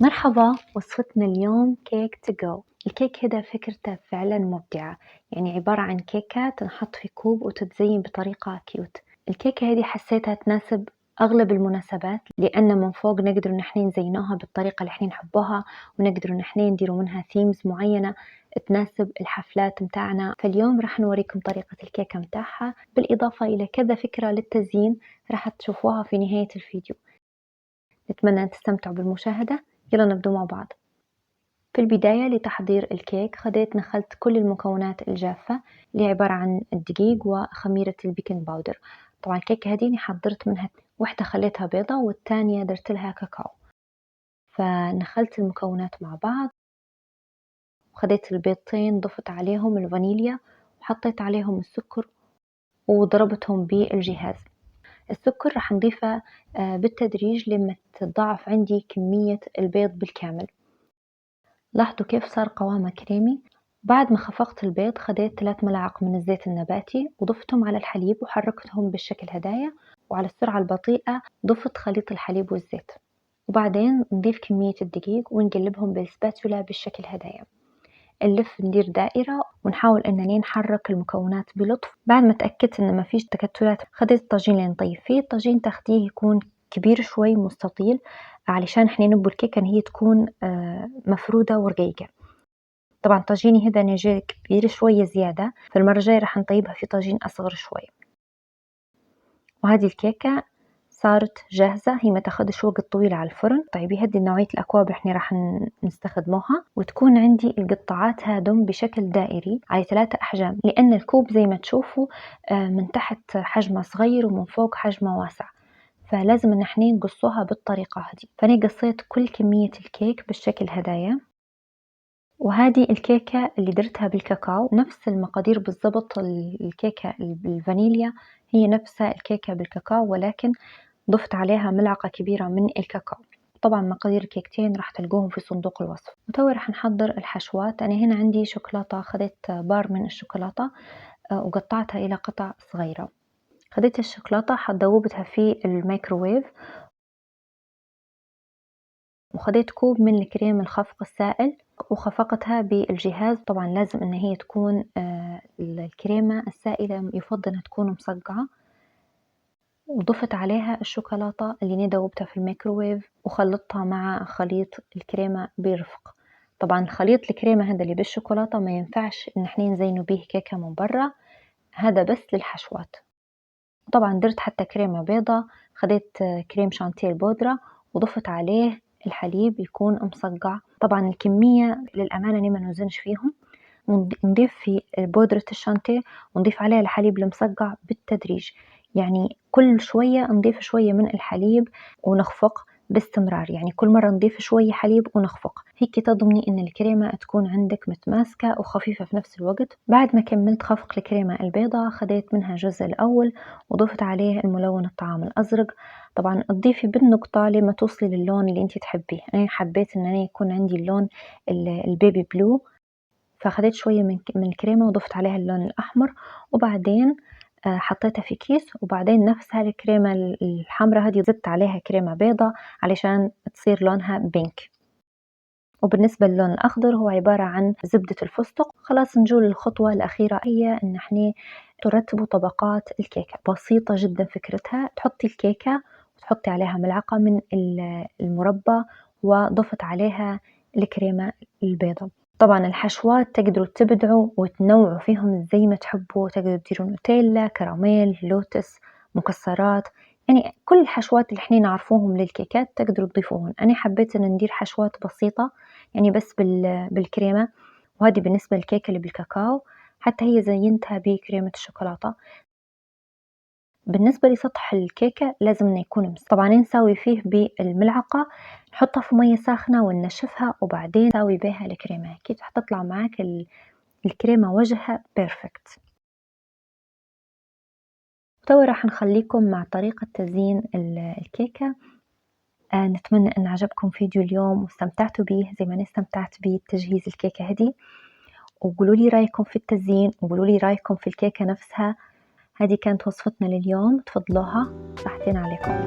مرحبا، وصفتنا اليوم كيك تو جو. الكيك هذا فكرته فعلا مبدعة، يعني عبارة عن كيكة تنحط في كوب وتتزين بطريقة كيوت. الكيكة هذه حسيتها تناسب أغلب المناسبات، لأن من فوق نقدر نحن نزينوها بالطريقة اللي احنا نحبوها، ونقدر نحن نديروا منها ثيمز معينة تناسب الحفلات متاعنا. فاليوم راح نوريكم طريقة الكيكة متاعها، بالإضافة إلى كذا فكرة للتزيين راح تشوفوها في نهاية الفيديو. نتمنى أن تستمتعوا بالمشاهدة. يلا نبدأ مع بعض. في البداية لتحضير الكيك نخلت كل المكونات الجافة اللي عبارة عن الدقيق وخميرة البيكنج باودر. طبعا الكيكة هذه حضرت منها واحدة خليتها بيضة والتانية درت لها كاكاو. فنخلت المكونات مع بعض وخديت البيضتين ضفت عليهم الفانيليا وحطيت عليهم السكر وضربتهم بالجهاز. السكر راح نضيفه بالتدريج لما تضاعف عندي كمية البيض بالكامل. لاحظوا كيف صار قوامه كريمي. بعد ما خفقت البيض خديت 3 ملعق من الزيت النباتي وضفتهم على الحليب وحركتهم بالشكل هدايا، وعلى السرعة البطيئة ضفت خليط الحليب والزيت، وبعدين نضيف كمية الدقيق ونقلبهم بالسباتولا بالشكل هدايا. نلف ندير دائرة ونحاول أننا نحرك المكونات بلطف. بعد ما تأكدت أن ما فيش تكتلات خديت الطاجين اللي نطيب فيه. الطاجين تاخديه يكون كبير شوي مستطيل علشان احنا نبو الكيكة ان هي تكون مفرودة ورقيقة. طبعا طاجيني هذا نجي كبير شوية زيادة، فالمرة الجاية راح نطيبها في طاجين أصغر شوي. وهذه الكيكة صارت جاهزة، هي ما تاخدش وقت طويل على الفرن. طيب هذه نوعية الأكواب احنا راح نستخدموها، وتكون عندي القطاعات هادم بشكل دائري على 3 أحجام، لأن الكوب زي ما تشوفوا من تحت حجمه صغير ومن فوق حجمه واسع، فلازم ان احنا نقصوها بالطريقة هذه. فأنا قصيت كل كمية الكيك بالشكل هدايا. وهذه الكيكة اللي درتها بالكاكاو نفس المقادير بالضبط. الكيكة بالفانيليا هي نفسها الكيكة بالكاكاو، ولكن ضفت عليها ملعقة كبيرة من الكاكاو. طبعا مقادير الكيكتين راح تلقوهم في صندوق الوصف. وتوا راح نحضر الحشوات. أنا هنا عندي شوكولاتة، خذيت بار من الشوكولاتة وقطعتها إلى قطع صغيرة. خذيت الشوكولاتة ذوبتها في الميكروويف، وخذيت كوب من الكريم الخفق السائل وخفقتها بالجهاز. طبعا لازم ان هي تكون الكريمة السائلة يفضل انها تكون مصقعة. وضفت عليها الشوكولاتة اللي أنا ذوبتها في الميكروويف وخلطتها مع خليط الكريمة برفق. طبعا خليط الكريمة هذا اللي بالشوكولاتة ما ينفعش ان احنا نزينه به كيكة من برا، هذا بس للحشوات. طبعا درت حتى كريمة بيضة، خديت كريم شانتيه البودرة وضفت عليه الحليب يكون مصقع. طبعا الكمية للأمانة أنا ما نوزنش فيهم. نضيف في بودرة الشانتيه ونضيف عليها الحليب المصقع بالتدريج، يعني كل شوية نضيف شوية من الحليب ونخفق باستمرار، يعني كل مرة نضيف شوية حليب ونخفق، هيك تضمني ان الكريمة تكون عندك متماسكة وخفيفة في نفس الوقت. بعد ما كملت خفق الكريمة البيضاء خديت منها الجزء الأول وضفت عليه الملون الطعام الأزرق. طبعا تضيفي بالنقطة لما توصلي للون اللي انت تحبيه. انا حبيت ان انا يكون عندي اللون البيبي بلو، فاخدت شوية من الكريمة وضفت عليها اللون الأحمر، وبعدين حطيتها في كيس، وبعدين نفس هذه الكريمة الحمراء هذه زدت عليها كريمة بيضة علشان تصير لونها بينك. وبالنسبة للون الأخضر هو عبارة عن زبدة الفستق. خلاص نجول للخطوة الأخيرة، هي إن احنا ترتبوا طبقات الكيكة. بسيطة جدا فكرتها، تحطي الكيكة وتحطي عليها ملعقة من المربى وضفت عليها الكريمة البيضة. طبعا الحشوات تقدروا تبدعوا وتنوعوا فيهم زي ما تحبوا، تقدروا تديروا نوتيلا، كراميل، لوتس، مكسرات، يعني كل الحشوات اللي احنا نعرفوهم للكيكات تقدروا تضيفوهم. انا حبيت ان ندير حشوات بسيطة يعني بس بالكريمة. وهذه بالنسبة للكيكة اللي بالكاكاو، حتى هي زينتها بكريمة الشوكولاتة. بالنسبة لسطح الكيكة لازم انه يكون طبعا نساوي فيه بالملعقة، نحطها في مية ساخنة وننشفها وبعدين نساوي بها الكريمة، كيف حتطلع معاك الكريمة وجهها بيرفكت. وتوا راح نخليكم مع طريقة تزيين الكيكة. نتمنى ان عجبكم فيديو اليوم واستمتعتوا به زي ما انا استمتعت بتجهيز الكيكة هذه. وقولوا لي رايكم في التزيين وقولوا لي رايكم في الكيكة نفسها. هذه كانت وصفتنا لليوم، تفضلوها، صحتين عليكم.